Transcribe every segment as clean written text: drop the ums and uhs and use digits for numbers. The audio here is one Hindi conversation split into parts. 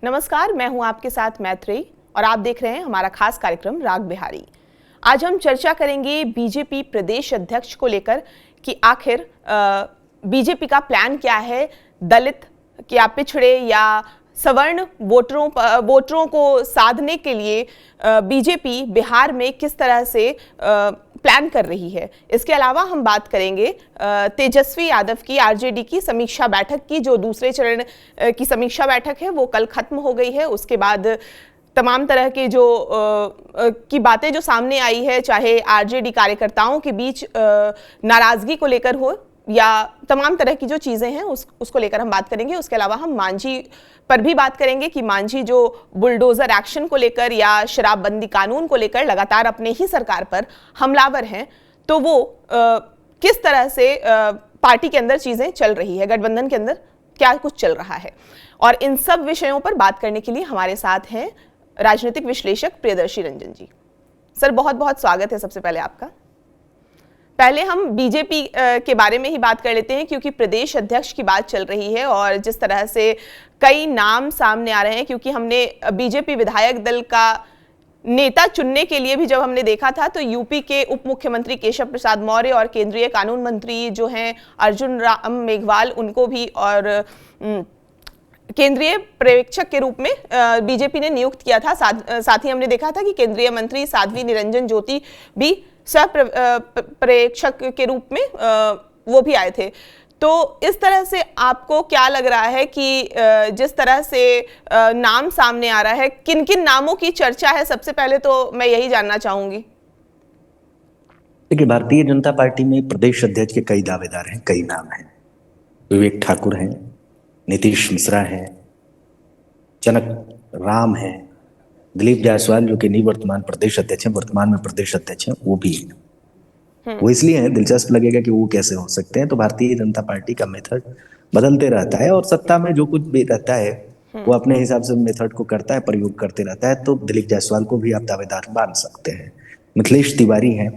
नमस्कार, मैं हूं आपके साथ मैत्रेयी और आप देख रहे हैं हमारा खास कार्यक्रम राग बिहारी। आज हम चर्चा करेंगे बीजेपी प्रदेश अध्यक्ष को लेकर कि आखिर बीजेपी का प्लान क्या है दलित या पिछड़े या सवर्ण वोटरों को साधने के लिए बीजेपी बिहार में किस तरह से प्लान कर रही है। इसके अलावा हम बात करेंगे तेजस्वी यादव की आरजेडी की समीक्षा बैठक की, जो दूसरे चरण की समीक्षा बैठक है वो कल खत्म हो गई है। उसके बाद तमाम तरह के की बातें जो सामने आई है, चाहे आरजेडी कार्यकर्ताओं के बीच नाराजगी को लेकर हो या तमाम तरह की जो चीजें हैं उसको लेकर हम बात करेंगे। उसके अलावा हम मांझी पर भी बात करेंगे कि मांझी जो बुलडोजर एक्शन को लेकर या शराबबंदी कानून को लेकर लगातार अपने ही सरकार पर हमलावर हैं, तो वो किस तरह से पार्टी के अंदर चीजें चल रही है, गठबंधन के अंदर क्या कुछ चल रहा है। और इन सब विषयों पर बात करने के लिए हमारे साथ हैं राजनीतिक विश्लेषक प्रियदर्शी रंजन जी। सर, बहुत बहुत स्वागत है सबसे पहले आपका। पहले हम बीजेपी के बारे में ही बात कर लेते हैं, क्योंकि प्रदेश अध्यक्ष की बात चल रही है और जिस तरह से कई नाम सामने आ रहे हैं, क्योंकि हमने बीजेपी विधायक दल का नेता चुनने के लिए भी जब हमने देखा था तो यूपी के उप मुख्यमंत्री केशव प्रसाद मौर्य और केंद्रीय कानून मंत्री जो हैं अर्जुन राम मेघवाल, उनको भी और केंद्रीय पर्यवेक्षक के रूप में बीजेपी ने नियुक्त किया था। साथ ही हमने देखा था कि केंद्रीय मंत्री साध्वी निरंजन ज्योति भी सह पर्यवेक्षक के रूप में वो भी आए थे। तो इस तरह से आपको क्या लग रहा है कि जिस तरह से नाम सामने आ रहा है, किन किन नामों की चर्चा है? सबसे पहले तो मैं यही जानना चाहूंगी। देखिए, भारतीय जनता पार्टी में प्रदेश अध्यक्ष के कई दावेदार हैं, कई नाम हैं। विवेक ठाकुर हैं, नीतीश मिश्रा हैं, जनक राम हैं, दिलीप जायसवाल जो कि निवर्तमान प्रदेश अध्यक्ष हैं, वर्तमान में प्रदेश अध्यक्ष हैं, वो भी हैं। वो इसलिए हैं, दिलचस्प लगेगा कि वो कैसे हो सकते हैं। तो भारतीय जनता पार्टी का मेथड बदलते रहता है और सत्ता में जो कुछ भी रहता है वो अपने हिसाब से मेथड को करता है, प्रयोग करते रहता है। तो दिलीप जायसवाल को भी आप दावेदार मान सकते हैं। मिथिलेश तिवारी हैं,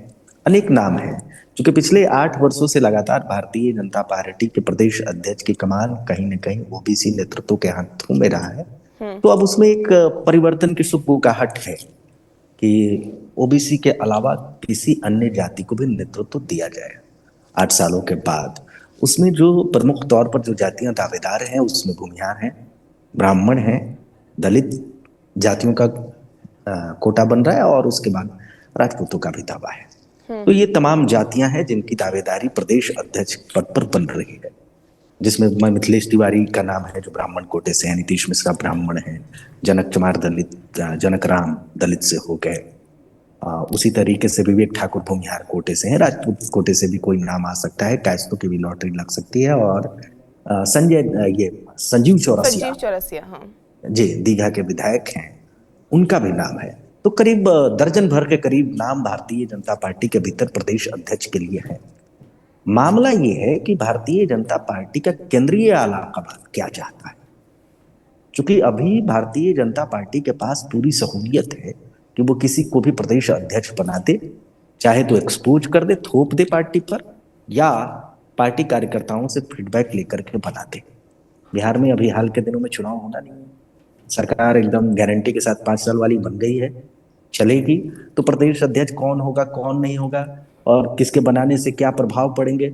अनेक नाम हैं, क्योंकि पिछले 8 वर्षों से लगातार भारतीय जनता पार्टी के प्रदेश अध्यक्ष की कमान कहीं न कहीं ओबीसी नेतृत्व के हाथों में रहा है। तो अब उसमें एक परिवर्तन की सुगबुगाहट है कि ओबीसी के अलावा किसी अन्य जाति को भी नेतृत्व दिया जाए 8 सालों के बाद। उसमें जो प्रमुख तौर पर जो जातियां दावेदार हैं उसमें भूमिहार हैं, ब्राह्मण हैं, दलित जातियों का कोटा बन रहा है और उसके बाद राजपूतों का भी दावा है। तो ये तमाम जातियां हैं जिनकी दावेदारी प्रदेश अध्यक्ष पद पर बन रही है, जिसमें मिथिलेश तिवारी का नाम है जो ब्राह्मण कोटे से है, नीतीश मिश्रा ब्राह्मण है, जनक चमार दलित, जनक राम दलित से हो गए। उसी तरीके से विवेक ठाकुर भूमिहार कोटे से हैं, राजपूत कोटे से भी कोई नाम आ सकता है, कायस्थों की भी लॉटरी लग सकती है। और संजीव चौरसिया हाँ जी, दीघा के विधायक हैं, उनका भी नाम है। तो करीब दर्जन भर के करीब नाम भारतीय जनता पार्टी के भीतर प्रदेश अध्यक्ष के लिए है। मामला ये है कि भारतीय जनता पार्टी का केंद्रीय आलाकमान क्या चाहता है, क्योंकि अभी भारतीय जनता पार्टी के पास पूरी सहूलियत है कि वो किसी को भी प्रदेश अध्यक्ष बना दे, चाहे तो एक्सपोज कर दे, थोप दे पार्टी पर, या पार्टी कार्यकर्ताओं से फीडबैक लेकर के बना दे। बिहार में अभी हाल के दिनों में चुनाव होना नहीं है, सरकार एकदम गारंटी के साथ 5 साल वाली बन गई है, चलेगी। तो प्रदेश अध्यक्ष कौन होगा, कौन नहीं होगा और किसके बनाने से क्या प्रभाव पड़ेंगे,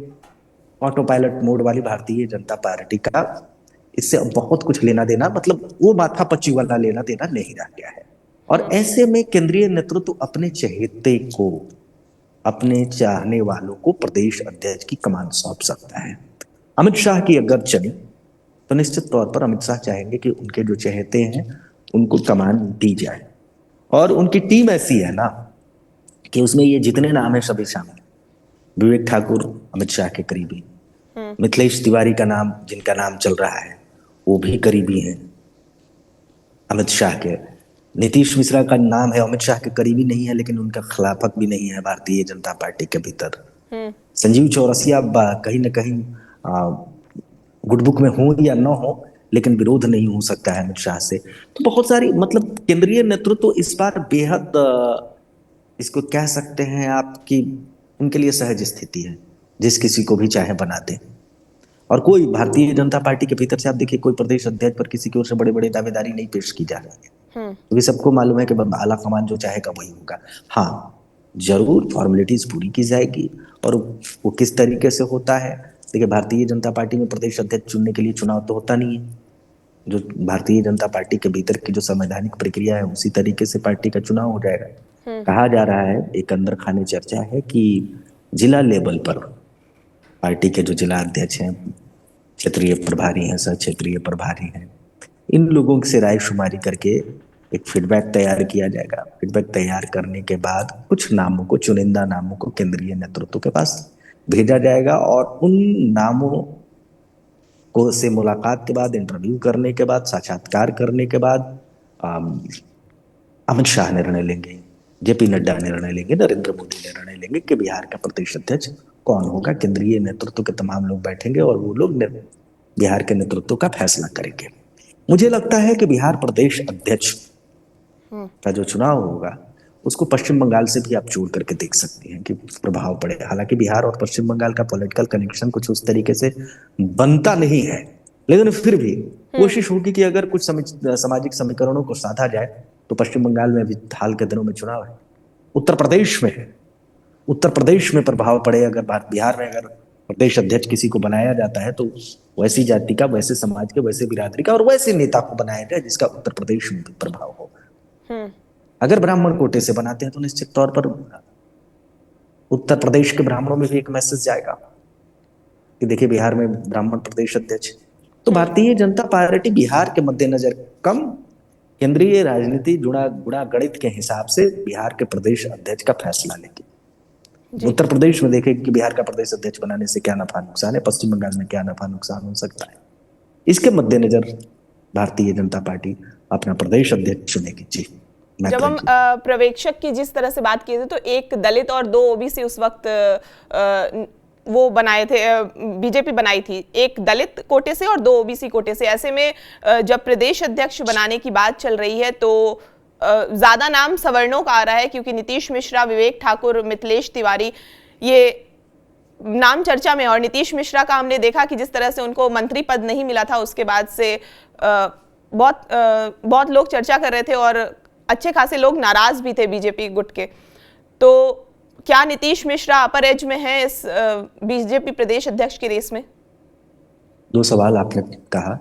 ऑटो पायलट मोड वाली भारतीय जनता पार्टी का इससे अब बहुत कुछ लेना देना, मतलब वो माथापच्ची वाला लेना देना नहीं रह गया है। और ऐसे में केंद्रीय नेतृत्व अपने चहेते को, अपने चाहने वालों को प्रदेश अध्यक्ष की कमान सौंप सकता है। अमित शाह की अगर चली तो निश्चित तौर पर अमित शाह चाहेंगे कि उनके जो चहेते हैं उनको कमान दी जाए। और उनकी टीम ऐसी है ना कि उसमें ये जितने नाम है सभी शामिल। विवेक ठाकुर अमित शाह के करीबी, मिथिलेश तिवारी का नाम, जिनका नाम चल रहा है, वो भी करीबी हैं अमित शाह के। नीतीश मिश्रा का नाम है, अमित शाह के करीबी नहीं है लेकिन उनका खिलाफत भी नहीं है भारतीय जनता पार्टी के भीतर। संजीव चौरसिया कहीं ना कहीं गुडबुक में हो या न हो, लेकिन विरोध नहीं हो सकता है अमित शाह से। तो बहुत सारी, मतलब केंद्रीय नेतृत्व इस बार बेहद, इसको कह सकते हैं आप कि उनके लिए सहज स्थिति है, जिस किसी को भी चाहे बना दे। और कोई भारतीय जनता पार्टी के भीतर से आप देखिए कोई प्रदेश अध्यक्ष पर किसी की ओर से बड़े बड़े दावेदारी नहीं पेश की जा रही है, क्योंकि सबको मालूम है कि आला कमान जो चाहेगा वही होगा। हाँ, जरूर फॉर्मेलिटीज पूरी की जाएगी, और वो किस तरीके से होता है, देखिए भारतीय जनता पार्टी में प्रदेश अध्यक्ष चुनने के लिए चुनाव तो होता नहीं है। जो भारतीय जनता पार्टी के भीतर की जो संवैधानिक प्रक्रिया है उसी तरीके से पार्टी का चुनाव हो जाएगा। कहा जा रहा है, एक अंदर खाने चर्चा है कि जिला लेवल पर पार्टी के जो जिला अध्यक्ष हैं, क्षेत्रीय प्रभारी हैं, सह क्षेत्रीय प्रभारी हैं, इन लोगों से राय शुमारी करके एक फीडबैक तैयार किया जाएगा। फीडबैक तैयार करने के बाद कुछ नामों को, चुनिंदा नामों को केंद्रीय नेतृत्व के पास भेजा जाएगा, और उन नामों को से मुलाकात के बाद, इंटरव्यू करने के बाद, साक्षात्कार करने के बाद अमित शाह निर्णय लेंगे, जेपी नड्डा निर्णय लेंगे, नरेंद्र मोदी निर्णय लेंगे कि बिहार का प्रदेश अध्यक्ष कौन होगा। केंद्रीय नेतृत्व के तमाम लोग बैठेंगे और वो लोग बिहार के नेतृत्व का फैसला करेंगे। मुझे लगता है कि बिहार प्रदेश अध्यक्ष का जो चुनाव होगा उसको पश्चिम बंगाल से भी आप जोड़ करके देख सकते हैं कि प्रभाव पड़े। हालांकि बिहार और पश्चिम बंगाल का पॉलिटिकल कनेक्शन कुछ उस तरीके से बनता नहीं है, लेकिन फिर भी कोशिश होगी कि अगर कुछ सामाजिक समीकरणों को साधा जाए तो पश्चिम बंगाल में अभी हाल के दिनों में चुनाव है, उत्तर प्रदेश में प्रभाव पड़े। अगर बिहार में अगर प्रदेश अध्यक्ष किसी को बनाया जाता है तो वैसी जाति का, वैसे समाज के, वैसे बिरादरी का और वैसे नेता को बनाया जाए जिसका उत्तर प्रदेश में भी प्रभाव हो। अगर ब्राह्मण कोटे से बनाते हैं तो निश्चित तौर पर उत्तर प्रदेश के ब्राह्मणों में भी एक मैसेज जाएगा कि देखिए बिहार में ब्राह्मण प्रदेश अध्यक्ष। तो भारतीय जनता पार्टी बिहार के मद्देनजर कम केंद्रीय राजनीति गुणा गणित के हिसाब से बिहार के प्रदेश अध्यक्ष का फैसला लेगी। उत्तर प्रदेश में देखें कि बिहार का प्रदेश अध्यक्ष बनाने से क्या नफा नुकसान है, पश्चिम बंगाल में क्या नफा नुकसान हो सकता है, इसके मद्देनजर भारतीय जनता पार्टी अपना प्रदेश अध्यक्ष चुनेगी। जी, जब हम पर्यवेक्षक की जिस तरह से बात की थी तो एक दलित और 2 ओबीसी उस वक्त वो बनाए थे, बीजेपी बनाई थी, एक दलित कोटे से और 2 ओबीसी कोटे से। ऐसे में जब प्रदेश अध्यक्ष बनाने की बात चल रही है तो ज्यादा नाम सवर्णों का आ रहा है, क्योंकि नीतीश मिश्रा, विवेक ठाकुर, मिथिलेश तिवारी ये नाम चर्चा में। और नीतीश मिश्रा का हमने देखा कि जिस तरह से उनको मंत्री पद नहीं मिला था उसके बाद से बहुत लोग चर्चा कर रहे थे और अच्छे खासे लोग नाराज भी थे बीजेपी गुट के। तो क्या नीतीश मिश्रा अपर एज में है इस बीजेपी प्रदेश अध्यक्ष की रेस में? 2 सवाल आपने कहा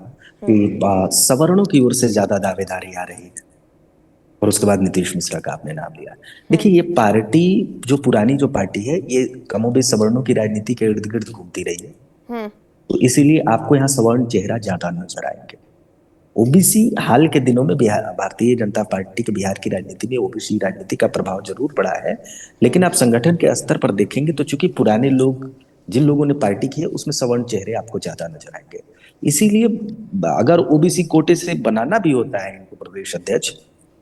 कि सवर्णों की ओर से ज्यादा दावेदारी आ रही है और उसके बाद नीतीश मिश्रा का आपने नाम लिया। देखिए ये पार्टी, जो पुरानी जो पार्टी है, ये कमोबेश सवर्णों की राजनीति के इर्द गिर्द घूमती रही है, तो इसीलिए आपको यहाँ सवर्ण चेहरा ज्यादा नजर आएंगे। ओबीसी हाल के दिनों में भारतीय जनता पार्टी के बिहार की राजनीति में ओबीसी राजनीति का प्रभाव जरूर पड़ा है, लेकिन आप संगठन के स्तर पर देखेंगे तो चूंकि पुराने लोग, जिन लोगों ने पार्टी की है, उसमें सवर्ण चेहरे आपको ज्यादा नजर आएंगे। इसीलिए अगर ओबीसी कोटे से बनाना भी होता है इनको प्रदेश अध्यक्ष,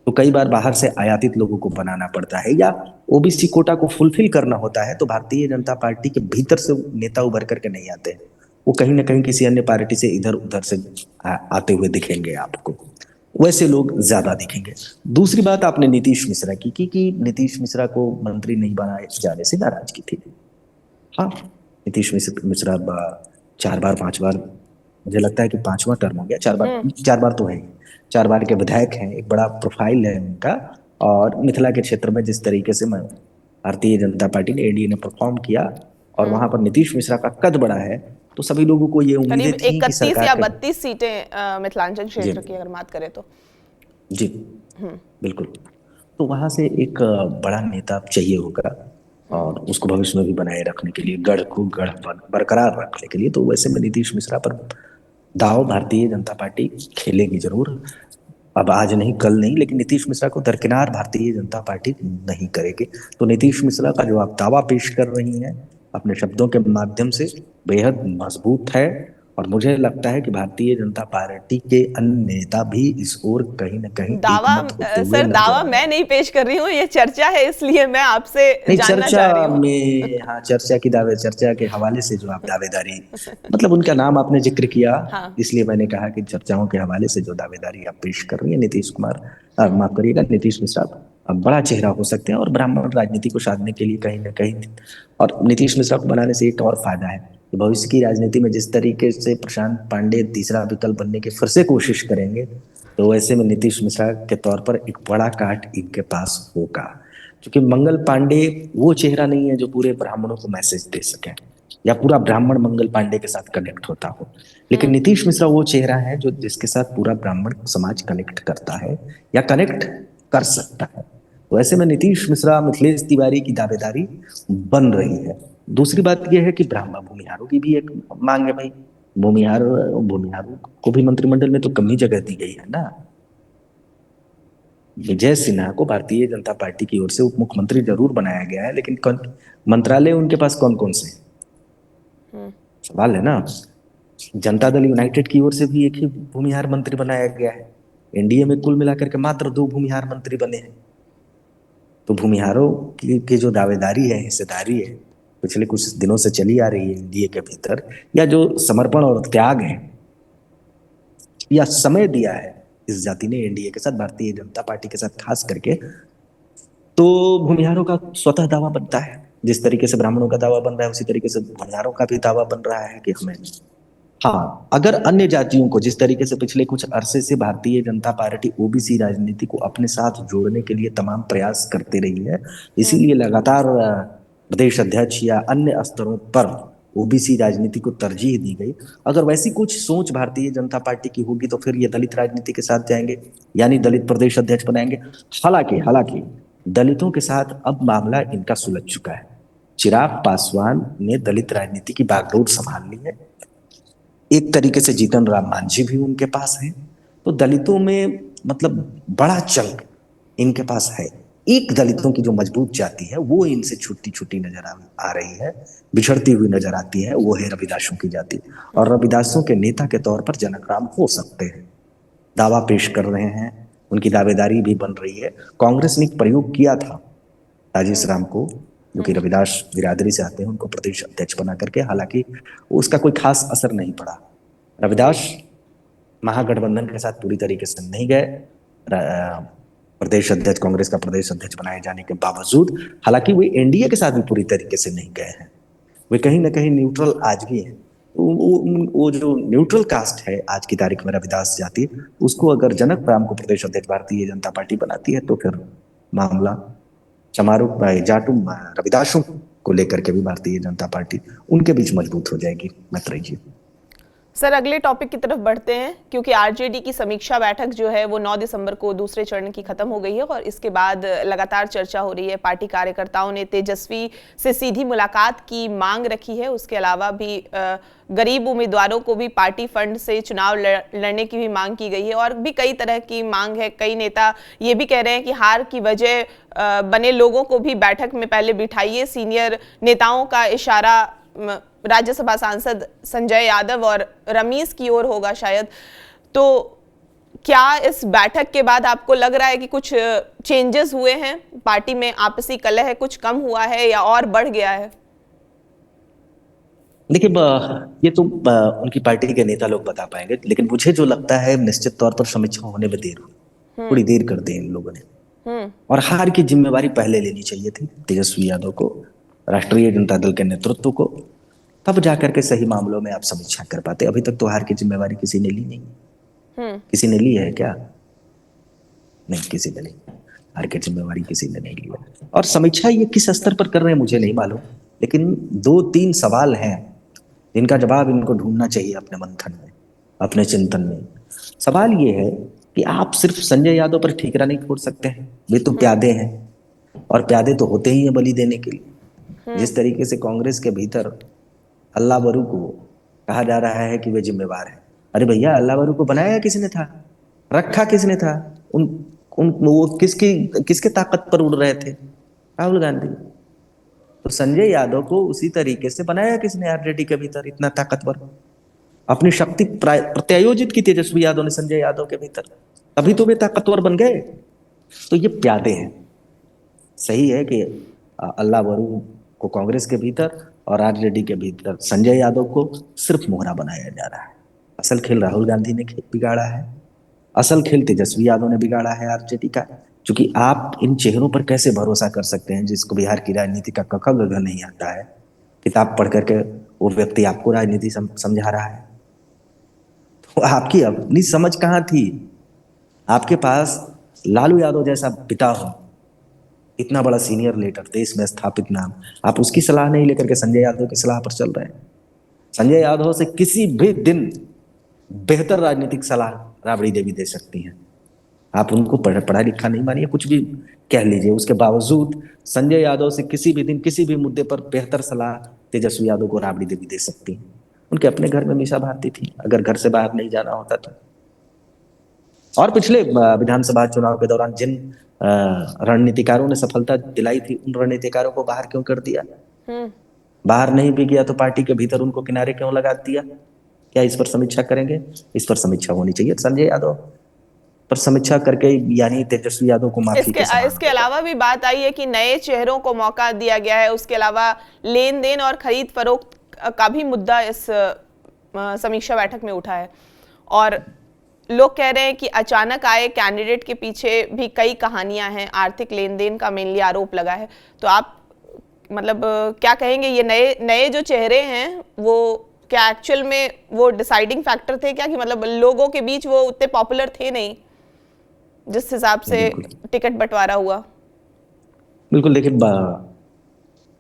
तो कई बार बाहर से आयातित लोगों को बनाना पड़ता है, या ओबीसी कोटा को फुलफिल करना होता है तो भारतीय जनता पार्टी के भीतर से नेता उभर करके नहीं आते हैं, वो कहीं ना कहीं किसी अन्य पार्टी से इधर उधर से आते हुए दिखेंगे आपको, वैसे लोग ज्यादा दिखेंगे। दूसरी बात आपने नीतीश मिश्रा की कि नीतीश मिश्रा को मंत्री नहीं बनाए जाने से नाराजगी थी। हाँ, नीतीश मिश्रा 4 बार 5 बार, मुझे लगता है कि 5वां टर्म हो गया, 4 बार तो है, 4 बार के विधायक हैं, एक बड़ा प्रोफाइल है उनका। और मिथिला के क्षेत्र में जिस तरीके से भारतीय जनता पार्टी ने, एनडीए ने परफॉर्म किया और वहां पर नीतीश मिश्रा का कद बड़ा है, तो सभी लोगों को ये उम्मीदें थी कि 31 या 32 सीटें मिथिलांचल क्षेत्र की अगर बात करें तो। जी बिल्कुल, तो वहां से एक बड़ा नेता चाहिए होगा और उसको भविष्य में भी बनाए रखने के लिए, गढ़ बरकरार रखने के लिए, तो वैसे में नीतीश मिश्रा पर दाव भारतीय जनता पार्टी खेलेगी जरूर। अब आज नहीं, कल नहीं, लेकिन नीतीश मिश्रा को दरकिनार भारतीय जनता पार्टी नहीं करेगी। तो नीतीश मिश्रा का जो आप दावा पेश कर रही हैं अपने शब्दों के माध्यम से, बेहद मजबूत है, और मुझे लगता है कि भारतीय जनता पार्टी के अन्य नेता भी इस ओर कहीं ना कहीं दावा मैं नहीं पेश कर रही हूँ, ये चर्चा है, इसलिए मैं आपसे जानना चाह रही हूँ। में हाँ, चर्चा के हवाले से जो आप दावेदारी मतलब उनका नाम आपने जिक्र किया, हाँ। इसलिए मैंने कहा कि चर्चाओं के हवाले से जो दावेदारी आप पेश कर रही है, नीतीश कुमार, माफ करिएगा, नीतीश मिश्रा बड़ा चेहरा हो सकते हैं और ब्राह्मण राजनीति को साधने के लिए कहीं ना कहीं, और नीतीश मिश्रा को बनाने से एक और फायदा है, कि भविष्य की राजनीति में जिस तरीके से प्रशांत पांडे तीसरा विकल्प बनने की फिर से कोशिश करेंगे, तो वैसे में नीतीश मिश्रा के तौर पर एक बड़ा काट इनके पास होगा। क्योंकि मंगल पांडे वो चेहरा नहीं है जो पूरे ब्राह्मणों को मैसेज दे सके, या पूरा ब्राह्मण मंगल पांडे के साथ कनेक्ट होता हो। लेकिन नीतीश मिश्रा वो चेहरा है जो जिसके साथ पूरा ब्राह्मण समाज कनेक्ट करता है या कनेक्ट कर सकता है। तो ऐसे में नीतीश मिश्रा मिथिलेश तिवारी की दावेदारी बन रही है। दूसरी बात यह है कि ब्राह्मण भूमिहारों की भी एक मांग है भाई। भूमिहारों को भी मंत्रिमंडल में तो कम ही जगह दी गई है ना। विजय सिन्हा को भारतीय जनता पार्टी की ओर से उप मुख्यमंत्री जरूर बनाया गया है, लेकिन मंत्रालय उनके पास कौन कौन से हैं? सवाल है ना। जनता दल यूनाइटेड की ओर से भी एक ही भूमिहार मंत्री बनाया गया है। एनडीए में कुल मिलाकर के मात्र 2 भूमिहार मंत्री बने हैं। तो भूमिहारों की जो दावेदारी है, हिस्सेदारी है, पिछले कुछ दिनों से चली आ रही है एनडीए के भीतर, या जो समर्पण और त्याग है या समय दिया है इस जाति ने एनडीए के साथ, भारतीय जनता पार्टी के साथ खास करके, तो भूमिहारों का स्वतः दावा बनता है। जिस तरीके से ब्राह्मणों का दावा बन रहा है उसी तरीके से भूमिहारों का भी दावा बन रहा है कि हमें, हाँ, अगर अन्य जातियों को जिस तरीके से पिछले कुछ अरसे से भारतीय जनता पार्टी ओबीसी राजनीति को अपने साथ जोड़ने के लिए तमाम प्रयास करते रही है, इसीलिए लगातार प्रदेश अध्यक्ष या अन्य स्तरों पर ओबीसी राजनीति को तरजीह दी गई। अगर वैसी कुछ सोच भारतीय जनता पार्टी की होगी तो फिर ये दलित राजनीति के साथ जाएंगे, यानी दलित प्रदेश अध्यक्ष बनाएंगे। हालांकि दलितों के साथ अब मामला इनका सुलझ चुका है। चिराग पासवान ने दलित राजनीति की बागडोर संभाल ली है। एक तरीके से जीतन राम मांझी भी उनके पास है। तो दलितों में मतलब बड़ा चंक इनके पास है। एक दलितों की जो मजबूत जाति है वो इनसे छुट्टी छुट्टी नजर आ रही है, बिछड़ती हुई नजर आती है, वो है रविदासों की जाति। और रविदासों के नेता के तौर पर जनक राम हो सकते हैं, दावा पेश कर रहे हैं, उनकी दावेदारी भी बन रही है। कांग्रेस ने प्रयोग किया था राजेश राम को, जो कि रविदास बिरादरी से आते हैं, उनको प्रदेश अध्यक्ष बना करके, हालांकि उसका कोई खास असर नहीं पड़ा। रविदास महागठबंधन के साथ पूरी तरीके से नहीं गए प्रदेश अध्यक्ष, कांग्रेस का प्रदेश अध्यक्ष बनाए जाने के बावजूद। हालांकि वे एनडीए के साथ भी पूरी तरीके से नहीं गए हैं, वे कहीं ना कहीं न्यूट्रल आज भी हैं। वो जो न्यूट्रल कास्ट है आज की तारीख में रविदास जाति, उसको अगर जनक राम को प्रदेश अध्यक्ष भारतीय जनता पार्टी बनाती है तो फिर मामला चमारों जाटू रविदासों को लेकर के भी भारतीय जनता पार्टी उनके बीच मजबूत हो जाएगी। मैत्रेय जी, सर अगले टॉपिक की तरफ बढ़ते हैं, क्योंकि आरजेडी की समीक्षा बैठक जो है वो 9 दिसंबर को दूसरे चरण की खत्म हो गई है और इसके बाद लगातार चर्चा हो रही है। पार्टी कार्यकर्ताओं ने तेजस्वी से सीधी मुलाकात की मांग रखी है। उसके अलावा भी गरीब उम्मीदवारों को भी पार्टी फंड से चुनाव लड़ने की भी मांग की गई है और भी कई तरह की मांग है। कई नेता ये भी कह रहे हैं कि हार की वजह बने लोगों को भी बैठक में पहले बिठाइए। सीनियर नेताओं का इशारा राज्यसभा सांसद संजय यादव और रमीज की ओर होगा शायद। तो क्या इस बैठक के बाद आपको लग रहा है कि कुछ चेंजेस हुए हैं पार्टी में, आपसी कलह कुछ कम हुआ है या और बढ़ गया है? देखिए, ये तो उनकी पार्टी के नेता लोग बता पाएंगे, लेकिन मुझे जो लगता है निश्चित तौर पर समीक्षा होने में देर हुई, थोड़ी देर कर दी इन लोगों ने। और हार की जिम्मेवारी पहले लेनी चाहिए थी तेजस्वी यादव को, राष्ट्रीय जनता दल के नेतृत्व को, तब जाकर के सही मामलों में आप समीक्षा कर पाते। अभी तक तो हार की जिम्मेवारी किसी ने ली नहीं। किसी ने ली है क्या? नहीं, किसी ने नहीं। हार की जिम्मेवारी किसी ने नहीं लिया। और समीक्षा ये किस स्तर पर कर रहे हैं मुझे नहीं मालूम, लेकिन 2-3 सवाल हैं जिनका जवाब इनको ढूंढना चाहिए अपने मंथन में, अपने चिंतन में। सवाल ये है कि आप सिर्फ संजय यादव पर ठीकरा नहीं फोड़ सकते हैं, वे तो प्यादे हैं और प्यादे तो होते ही हैं बलि देने के लिए। जिस तरीके से कांग्रेस के भीतर अल्लाह बरू को कहा जा रहा है कि वे जिम्मेवार है, अरे भैया, अल्लाह बरू को बनाया किसने था, रखा किसने था? वो किसके ताकत पर उड़ रहे थे? राहुल गांधी। तो संजय यादव को उसी तरीके से बनाया किसने आरजेडी के भीतर, इतना ताकतवर? अपनी शक्ति प्रत्यायोजित की तेजस्वी यादव ने संजय यादव के भीतर, तभी तो वे ताकतवर बन गए। तो ये प्यादे हैं। सही है कि अल्लाह बरू को कांग्रेस के भीतर और आरजेडी के भीतर संजय यादव को सिर्फ मोहरा बनाया जा रहा है। असल खेल राहुल गांधी ने बिगाड़ा है, असल खेल तेजस्वी यादव ने बिगाड़ा है आरजेडी का। क्योंकि आप इन चेहरों पर कैसे भरोसा कर सकते हैं जिसको बिहार की राजनीति का कखा गघ नहीं आता है, किताब पढ़ करके वो व्यक्ति आपको राजनीति समझा रहा है। तो आपकी अपनी समझ कहाँ थी? आपके पास लालू यादव जैसा पिता हो, इतना बड़ा सीनियर लीडर, देश में स्थापित नाम, आप उसकी सलाह नहीं लेकर के संजय यादव की सलाह पर चल रहे हैं। संजय यादव से किसी भी दिन बेहतर राजनीतिक सलाह राबड़ी देवी दे सकती हैं। आप उनको पढ़ा लिखा नहीं मानिए, कुछ भी कह लीजिए, उसके बावजूद संजय यादव से किसी भी दिन किसी भी मुद्दे पर बेहतर सलाह तेजस्वी यादव को राबड़ी देवी दे सकती हैं। उनके अपने घर में मीसा भारती थी, अगर घर से बाहर नहीं जाना होता तो। और पिछले विधानसभा चुनाव के दौरान जिन रणनीतिकारों ने सफलता दिलाई थी, उन रणनीतिकारों को बाहर क्यों कर दिया? बाहर नहीं भी किया तो पार्टी के भीतर उनको किनारे क्यों लगा दिया? क्या इस पर समीक्षा करेंगे? इस पर समीक्षा होनी चाहिए। संजय यादव पर समीक्षा करके यानी तेजस्वी यादव को माफी के समान इसके अलावा भी बात आई है कि नए चेहरों को मौका दिया गया है। उसके अलावा लेन देन और खरीद फरोख्त का भी मुद्दा इस समीक्षा बैठक में उठा है, और लोग कह रहे हैं कि अचानक आए कैंडिडेट के पीछे भी कई कहानियां हैं। आर्थिक लेन देन का मेनली आरोप लगा है। तो आप मतलब क्या कहेंगे, ये नए नए जो चेहरे हैं वो क्या एक्चुअल में वो डिसाइडिंग फैक्टर थे क्या, कि मतलब लोगों के बीच वो उतने पॉपुलर थे नहीं जिस हिसाब से टिकट बंटवारा हुआ? बिल्कुल, देखिए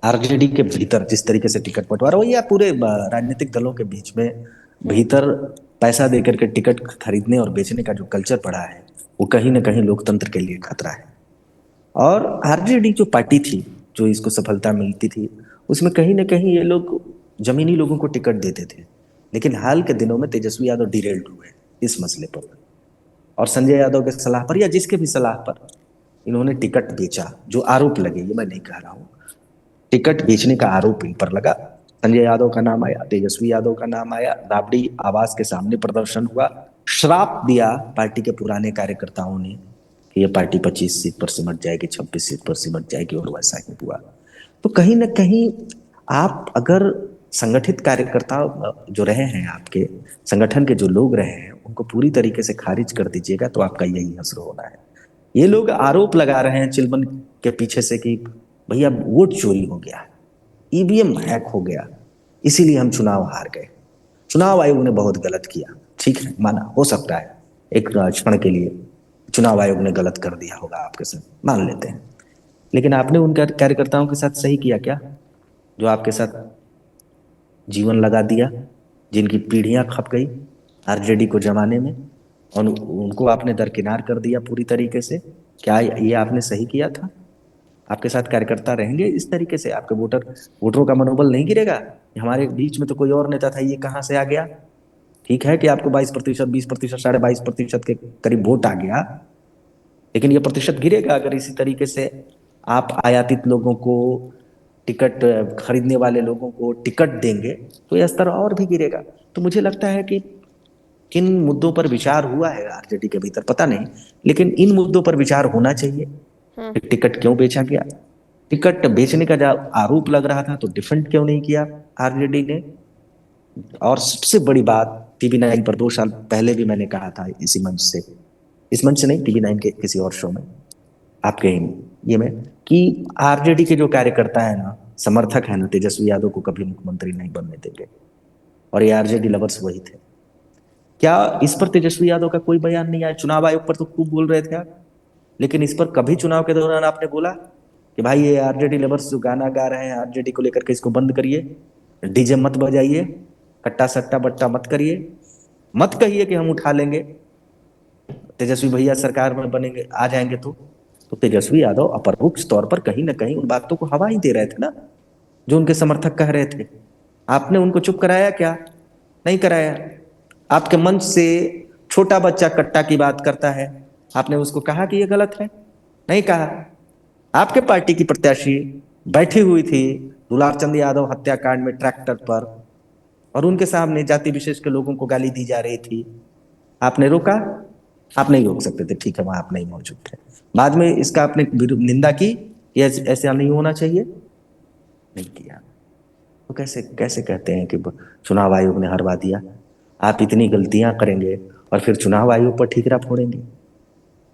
आरजेडी के भीतर जिस तरीके से टिकट बंटवारा हुआ, या पूरे राजनीतिक दलों के बीच में भीतर पैसा देकर के टिकट खरीदने और बेचने का जो कल्चर पड़ा है, वो कहीं ना कहीं लोकतंत्र के लिए खतरा है। और आरजेडी जो पार्टी थी, जो इसको सफलता मिलती थी, उसमें कहीं ना कहीं ये लोग जमीनी लोगों को टिकट देते थे। लेकिन हाल के दिनों में तेजस्वी यादव डिरेल्ड हुए इस मसले पर, और संजय यादव के सलाह पर या जिसके भी सलाह पर इन्होंने टिकट बेचा। जो आरोप लगे, ये मैं नहीं कह रहा हूं, टिकट बेचने का आरोप इन पर लगा। संजय यादव का नाम आया, तेजस्वी यादव का नाम आया, राबड़ी आवास के सामने प्रदर्शन हुआ, श्राप दिया पार्टी के पुराने कार्यकर्ताओं ने कि ये पार्टी 25 सीट पर सिमट जाएगी, 26 सीट पर सिमट जाएगी, और वैसा ही हुआ। तो कहीं ना कहीं आप अगर संगठित कार्यकर्ता जो रहे हैं, आपके संगठन के जो लोग रहे हैं, उनको पूरी तरीके से खारिज कर दीजिएगा तो आपका यही हश्र होना है। ये लोग आरोप लगा रहे हैं चिलबन के पीछे से कि भैया वोट चोरी हो गया, ईवीएम हैक हो गया, इसीलिए हम चुनाव हार गए। चुनाव आयोग ने बहुत गलत किया, ठीक है, माना, हो सकता है एक क्षण के लिए चुनाव आयोग ने गलत कर दिया होगा आपके साथ, मान लेते हैं। लेकिन आपने उन कार्यकर्ताओं के साथ सही किया क्या, जो आपके साथ जीवन लगा दिया, जिनकी पीढ़ियां खप गई आरजेडी को जमाने में, और उनको आपने दरकिनार कर दिया पूरी तरीके से? क्या ये आपने सही किया था? आपके साथ कार्यकर्ता रहेंगे इस तरीके से? आपके वोटरों का मनोबल नहीं गिरेगा? हमारे बीच में तो कोई और नेता था, ये कहाँ से आ गया? ठीक है कि आपको 22%, 20%, 22.5% के करीब वोट आ गया, लेकिन ये प्रतिशत गिरेगा अगर इसी तरीके से आप आयातित लोगों को, टिकट खरीदने वाले लोगों को टिकट देंगे, तो यह स्तर और भी गिरेगा। तो मुझे लगता है कि किन मुद्दों पर विचार हुआ है आरजेडी के भीतर पता नहीं, लेकिन इन मुद्दों पर विचार होना चाहिए। टिकट क्यों बेचा गया? टिकट बेचने का जब आरोप लग रहा था तो डिफेंड क्यों नहीं किया आरजेडी ने? और सबसे बड़ी बात, टीवी9 पर 2 साल पहले भी मैंने कहा था इसी मंच से, इस मंच से नहीं, टीवी9 के किसी और शो में, आपके ये में, कि आरजेडी के जो कार्यकर्ता है ना, समर्थक है ना, तेजस्वी यादव को कभी मुख्यमंत्री नहीं बनने देंगे, और ये आरजेडी लवर्स वही थे। क्या इस पर तेजस्वी यादव का कोई बयान नहीं आया? चुनाव आयोग पर तो खूब बोल रहे थे आप, लेकिन इस पर कभी चुनाव के दौरान आपने बोला कि भाई ये आरजेडी लवर्स जो गाना गा रहे हैं आरजेडी को लेकर के, इसको बंद करिए, डीजे मत बजाइए, कट्टा सट्टा बट्टा मत करिए, मत कहिए कि हम उठा लेंगे, तेजस्वी भैया सरकार में बनेंगे, आ जाएंगे? तो तेजस्वी यादव अपरोक्ष तौर पर कहीं ना कहीं उन बातों को हवा ही दे रहे थे ना, जो उनके समर्थक कह रहे थे। आपने उनको चुप कराया क्या? नहीं कराया। आपके मंच से छोटा बच्चा कट्टा की बात करता है, आपने उसको कहा कि ये गलत है? नहीं कहा। आपके पार्टी की प्रत्याशी बैठी हुई थी दुलारचंद यादव हत्याकांड में ट्रैक्टर पर, और उनके सामने जाति विशेष के लोगों को गाली दी जा रही थी, आपने रोका? आप नहीं रोक सकते थे, ठीक है, वहां आप नहीं मौजूद थे। बाद में इसका आपने निंदा की कि ऐसा नहीं होना चाहिए, नहीं किया। तो कैसे कैसे कहते हैं कि चुनाव आयोग ने हरवा दिया? आप इतनी गलतियां करेंगे और फिर चुनाव आयोग पर ठीकरा फोड़ेंगे?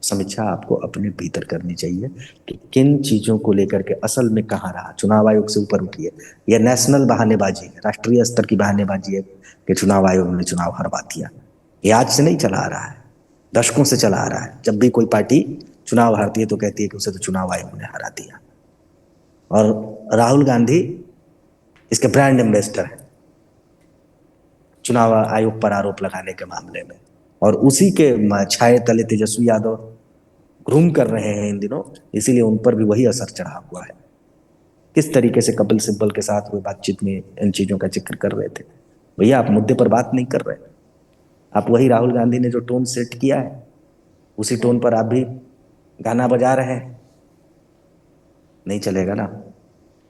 समीक्षा आपको अपने भीतर करनी चाहिए कि किन चीजों को लेकर के असल में कहाँ रहा। चुनाव आयोग से ऊपर उठिए। यह नेशनल बहानेबाजी है, राष्ट्रीय स्तर की बहानेबाजी है कि चुनाव आयोग ने चुनाव हरवा दिया। ये आज से नहीं चला आ रहा है, दशकों से चला आ रहा है। जब भी कोई पार्टी चुनाव हारती है तो कहती है कि उसे तो चुनाव आयोग ने हरा दिया। और राहुल गांधी इसके ब्रांड एम्बेसडर है चुनाव आयोग पर आरोप लगाने के मामले में, और उसी के छाये तले तेजस्वी यादव घूम कर रहे हैं इन दिनों, इसीलिए उन पर भी वही असर चढ़ा हुआ है। किस तरीके से कपिल सिब्बल के साथ हुए बातचीत में इन चीजों का जिक्र कर रहे थे। भैया आप मुद्दे पर बात नहीं कर रहे, आप वही राहुल गांधी ने जो टोन सेट किया है उसी टोन पर आप भी गाना बजा रहे हैं। नहीं चलेगा ना।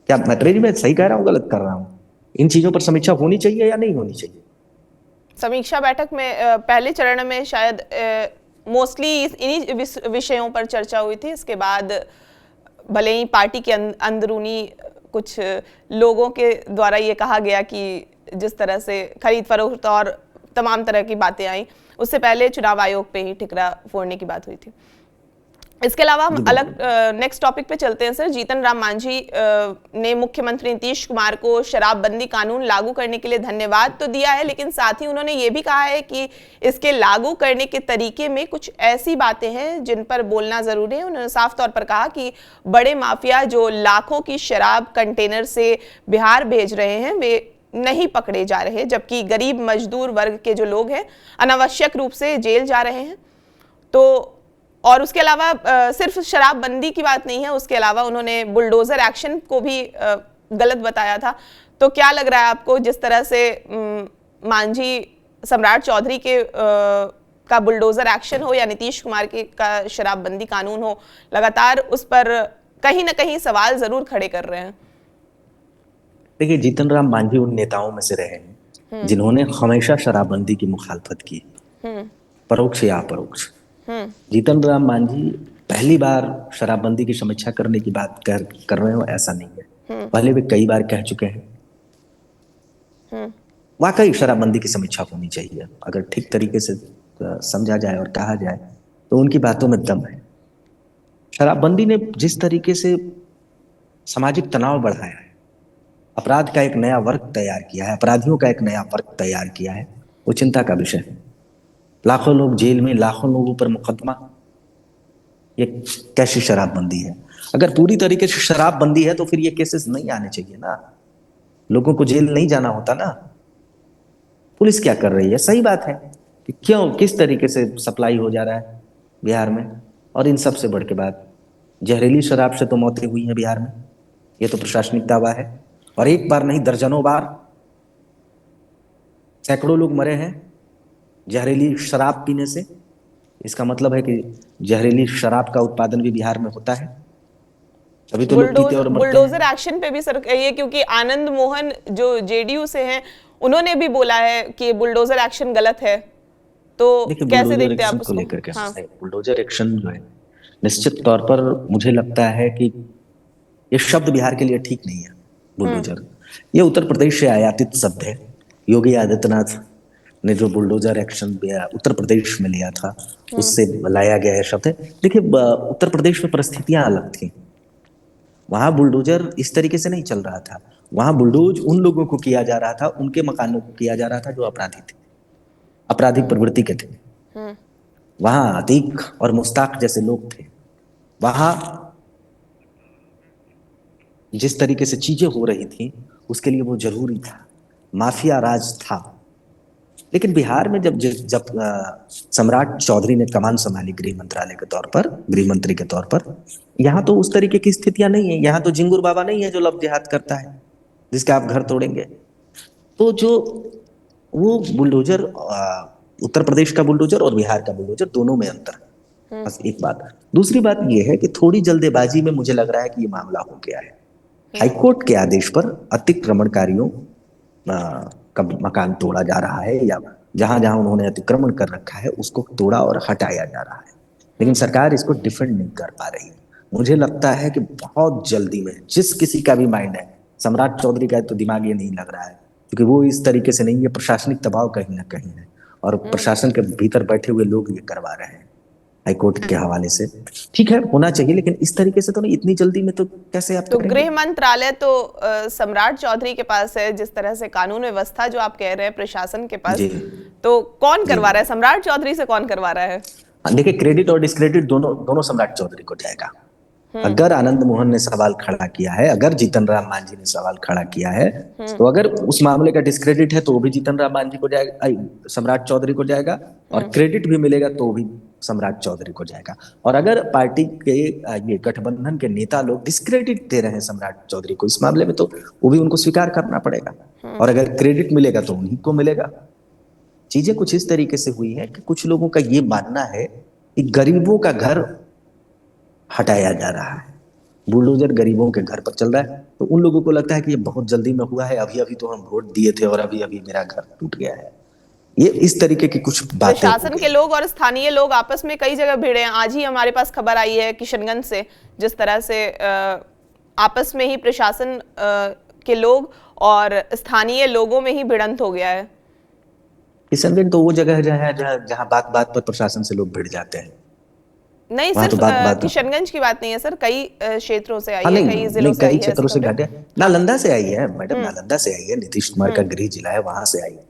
क्या मैत्रेय मैं सही कह रहा हूँ, गलत कर रहा हूँ? इन चीजों पर समीक्षा होनी चाहिए या नहीं होनी चाहिए? समीक्षा बैठक में पहले चरण में शायद मोस्टली इन्हीं विषयों पर चर्चा हुई थी। इसके बाद भले ही पार्टी के अंदरूनी कुछ लोगों के द्वारा ये कहा गया कि जिस तरह से खरीद फरोख्त और तमाम तरह की बातें आई, उससे पहले चुनाव आयोग पे ही ठिकरा फोड़ने की बात हुई थी। इसके अलावा हम अलग नेक्स्ट टॉपिक पे चलते हैं सर। जीतन राम मांझी ने मुख्यमंत्री नीतीश कुमार को शराबबंदी कानून लागू करने के लिए धन्यवाद तो दिया है, लेकिन साथ ही उन्होंने ये भी कहा है कि इसके लागू करने के तरीके में कुछ ऐसी बातें हैं जिन पर बोलना जरूरी है। उन्होंने साफ तौर पर कहा कि बड़े माफिया जो लाखों की शराब कंटेनर से बिहार भेज रहे हैं वे नहीं पकड़े जा रहे, जबकि गरीब मजदूर वर्ग के जो लोग हैं अनावश्यक रूप से जेल जा रहे हैं। तो और उसके अलावा सिर्फ शराबबंदी की बात नहीं है, उसके अलावा उन्होंने बुलडोजर एक्शन को भी गलत बताया था। तो क्या लग रहा है आपको, जिस तरह से मांझी सम्राट चौधरी के का बुलडोजर एक्शन हो या नीतीश कुमार के का शराबबंदी कानून हो, लगातार उस पर कहीं ना कहीं सवाल जरूर खड़े कर रहे हैं? देखिए, जीतन राम मांझी उन नेताओं में से रहे हैं जिन्होंने हमेशा शराबबंदी की मुखालफत की, परोक्ष या अपरोक्ष। जीतन राम मांझी पहली बार शराबबंदी की समीक्षा करने की बात कर रहे हो ऐसा नहीं है, पहले भी कई बार कह चुके हैं। वाकई शराबबंदी की समीक्षा होनी चाहिए, अगर ठीक तरीके से समझा जाए और कहा जाए तो उनकी बातों में दम है। शराबबंदी ने जिस तरीके से सामाजिक तनाव बढ़ाया है, अपराध का एक नया वर्ग तैयार किया है, अपराधियों का एक नया वर्ग तैयार किया है, वो चिंता का विषय है। लाखों लोग जेल में, लाखों लोगों पर मुकदमा, ये कैसी शराबबंदी है? अगर पूरी तरीके से शराबबंदी है तो फिर ये केसेस नहीं आने चाहिए ना, लोगों को जेल नहीं जाना होता ना। पुलिस क्या कर रही है? सही बात है कि क्यों, किस तरीके से सप्लाई हो जा रहा है बिहार में। और इन सब से बढ़ के बात, जहरीली शराब से तो मौतें हुई हैं बिहार में, ये तो प्रशासनिक दावा है। और एक बार नहीं, दर्जनों बार, सैकड़ों लोग मरे हैं जहरीली शराब पीने से। इसका मतलब है कि जहरीली शराब का उत्पादन भी बिहार में होता है, तभी तो लोग पीते और मरते हैं। बुलडोजर एक्शन पे भी सर ये, क्योंकि आनंद मोहन जो जेडीयू से हैं उन्होंने भी बोला है कि बुलडोजर एक्शन गलत है। तो कैसे देखते हैं आप उसको? लेकर के बुलडोजर एक्शन जो है, निश्चित तौर पर मुझे लगता है कि ये शब्द बिहार के लिए ठीक नहीं है। बुलडोजर ये उत्तर प्रदेश से आयातित शब्द है। योगी आदित्यनाथ ने जो बुलडोजर एक्शन उत्तर प्रदेश में लिया था उससे लाया गया है शब्द है। देखिए, उत्तर प्रदेश में परिस्थितियां अलग थी, वहां बुलडोजर इस तरीके से नहीं चल रहा था। वहां बुलडोज उन लोगों को किया जा रहा था, उनके मकानों को किया जा रहा था जो अपराधी थे, आपराधिक प्रवृत्ति के थे। वहां अतीक और मुस्ताक जैसे लोग थे। वहां जिस तरीके से चीजें हो रही थी उसके लिए वो जरूरी था, माफिया राज था। लेकिन बिहार में जब जब सम्राट चौधरी ने कमान संभाली गृह मंत्रालय के तौर पर, गृह मंत्री के तौर पर, यहाँ तो उस तरीके की स्थितियां नहीं है। यहाँ तो जिंगुर बाबा नहीं है जो लव जिहाद करता है, जिसका आप घर तोड़ेंगे। तो जो वो बुलडोजर, उत्तर प्रदेश का बुलडोजर और बिहार का बुलडोजर, दोनों में अंतर है। बस एक बात। दूसरी बात यह है कि थोड़ी जल्दबाजी में मुझे लग रहा है कि ये मामला हो गया है। हाईकोर्ट के आदेश पर अतिक्रमणकारियों का मकान तोड़ा जा रहा है, या जहां जहां उन्होंने अतिक्रमण कर रखा है उसको तोड़ा और हटाया जा रहा है, लेकिन सरकार इसको डिफेंड नहीं कर पा रही है। मुझे लगता है कि बहुत जल्दी में, जिस किसी का भी माइंड है, सम्राट चौधरी का तो दिमाग ये नहीं लग रहा है, क्योंकि वो इस तरीके से नहीं, ये प्रशासनिक दबाव कहीं ना कहीं है और प्रशासन के भीतर बैठे हुए लोग ये करवा रहे हैं। हाईकोर्ट के हवाले से। ठीक है, होना चाहिए, लेकिन इस तरीके से तो नहीं, इतनी जल्दी में तो कैसे आप तो करेंगे? गृह मंत्रालय तो सम्राट चौधरी के पास है, जिस तरह से कानून व्यवस्था जो आप कह रहे हैं प्रशासन के पास, जी तो कौन जी। करवा रहा है? सम्राट चौधरी से कौन करवा रहा है? देखिए, क्रेडिट और डिस्क्रेडिट दोनों दोनों सम्राट चौधरी को जाएगा। अगर आनंद मोहन ने सवाल खड़ा किया है, अगर जीतन राम मांझी ने सवाल खड़ा किया है, तो अगर उस मामले का डिस्क्रेडिट है तो वो भी जीतन राम मांझी को जाएगा, सम्राट चौधरी को जाएगा, और क्रेडिट भी मिलेगा तो वो भी सम्राट चौधरी को जाएगा। और अगर पार्टी के ये गठबंधन के नेता लोग डिस्क्रेडिट दे रहे हैं सम्राट चौधरी को इस मामले में, तो वो भी उनको स्वीकार करना पड़ेगा, और अगर क्रेडिट मिलेगा तो उन्हीं को मिलेगा। चीजें कुछ इस तरीके से हुई है कि कुछ लोगों का ये मानना है कि गरीबों का घर हटाया जा रहा है, बुलडोजर गरीबों के घर पर चल रहा है, तो उन लोगों को लगता है कि ये बहुत जल्दी में हुआ है, अभी अभी तो हम वोट दिए थे और अभी अभी मेरा घर टूट गया है। ये इस तरीके की कुछ बातें हो प्रशासन गई। के लोग और स्थानीय लोग आपस में कई जगह भिड़े हैं। आज ही हमारे पास खबर आई है किशनगंज से, जिस तरह से आपस में ही प्रशासन के लोग और स्थानीय लोगों में ही भिड़ंत हो गया है। किशनगंज तो वो जगह है जहाँ बात बात पर प्रशासन से लोग भिड़ जाते हैं। नहीं, वहां तो सिर्फ बात किशनगंज की बात नहीं है सर, कई क्षेत्रों से आई हाँ, है, नहीं कई जिलों नहीं, से कई आई है ऐसी क्षेत्रों से खबरें। घटे, नालंदा से आई है मैडम, नालंदा से आई है, नीतीश कुमार का गृह जिला है, वहां से आई है।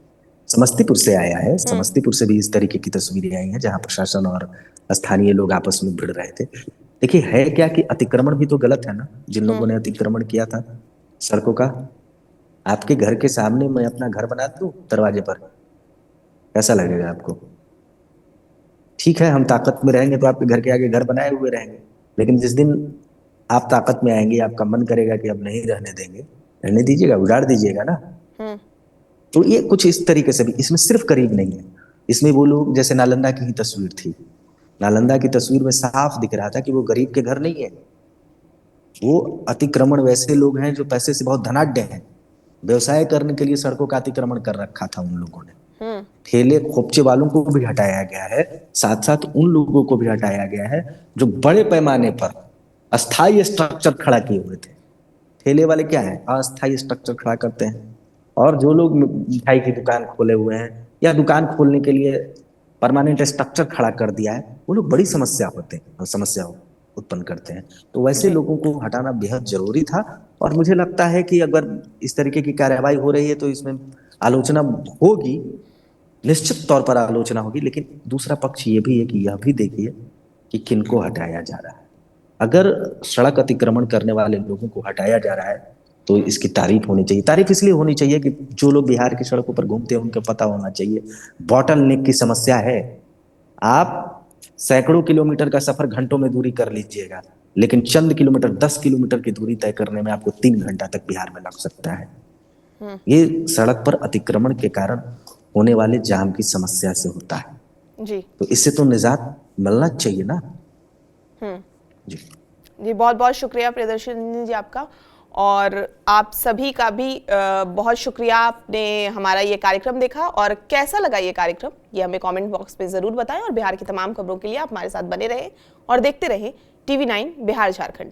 समस्तीपुर से आया है, समस्तीपुर से भी इस तरीके की तस्वीरें आई हैं जहां प्रशासन और स्थानीय लोग आपस में भिड़ रहे थे। देखिए, है क्या कि अतिक्रमण भी तो गलत है ना, जिन लोगों ने अतिक्रमण किया था सड़कों का। आपके घर के सामने मैं अपना घर बना दूं दरवाजे पर, कैसा लगेगा आपको? ठीक है, हम ताकत में रहेंगे तो आपके घर के आगे घर बनाए हुए रहेंगे, लेकिन जिस दिन आप ताकत में आएंगे, आपका मन करेगा कि अब नहीं रहने देंगे, रहने दीजिएगा, उजाड़ दीजिएगा ना। तो ये कुछ इस तरीके से भी, इसमें सिर्फ करीब नहीं है, इसमें वो लोग, जैसे नालंदा की ही तस्वीर थी, नालंदा की तस्वीर में साफ दिख रहा था कि वो गरीब के घर नहीं है, वो अतिक्रमण वैसे लोग हैं जो पैसे से बहुत धनाढ्य हैं, व्यवसाय करने के लिए सड़कों का अतिक्रमण कर रखा था उन लोगों ने। ठेले खोपचे वालों को भी हटाया गया है, साथ साथ उन लोगों को भी हटाया गया है जो बड़े पैमाने पर अस्थायी स्ट्रक्चर खड़ा किए हुए थे। ठेले वाले क्या है, अस्थायी स्ट्रक्चर खड़ा करते हैं, और जो लोग मिठाई की दुकान खोले हुए हैं या दुकान खोलने के लिए परमानेंट स्ट्रक्चर खड़ा कर दिया है, वो लोग बड़ी समस्या उत्पन्न करते हैं। तो वैसे लोगों को हटाना बेहद जरूरी था, और मुझे लगता है कि अगर इस तरीके की कार्रवाई हो रही है तो इसमें आलोचना होगी, निश्चित तौर पर आलोचना होगी, लेकिन दूसरा पक्ष ये भी है कि यह भी देखिए कि किनको हटाया जा रहा है। अगर सड़क अतिक्रमण करने वाले लोगों को हटाया जा रहा है तो इसकी तारीफ होनी चाहिए। तारीफ इसलिए होनी चाहिए कि जो लोग बिहार की सड़कों पर घूमते हैं उनको पता होना चाहिए बॉटल नेक की समस्या है। आप सैकड़ों किलोमीटर का सफर घंटों में दूरी कर लीजिएगा, लेकिन चंद किलोमीटर, 10 किलोमीटर की दूरी तय करने में आपको 3 घंटा तक बिहार में लग सकता है। ये सड़क पर अतिक्रमण के कारण होने वाले जाम की समस्या से होता है जी। तो इससे तो निजात मिलना चाहिए ना। जी जी, बहुत बहुत शुक्रिया प्रियदर्शनी जी आपका, और आप सभी का भी बहुत शुक्रिया, आपने हमारा ये कार्यक्रम देखा। और कैसा लगा ये कार्यक्रम, ये हमें कमेंट बॉक्स में ज़रूर बताएं, और बिहार की तमाम खबरों के लिए आप हमारे साथ बने रहें और देखते रहें TV9 बिहार झारखंड।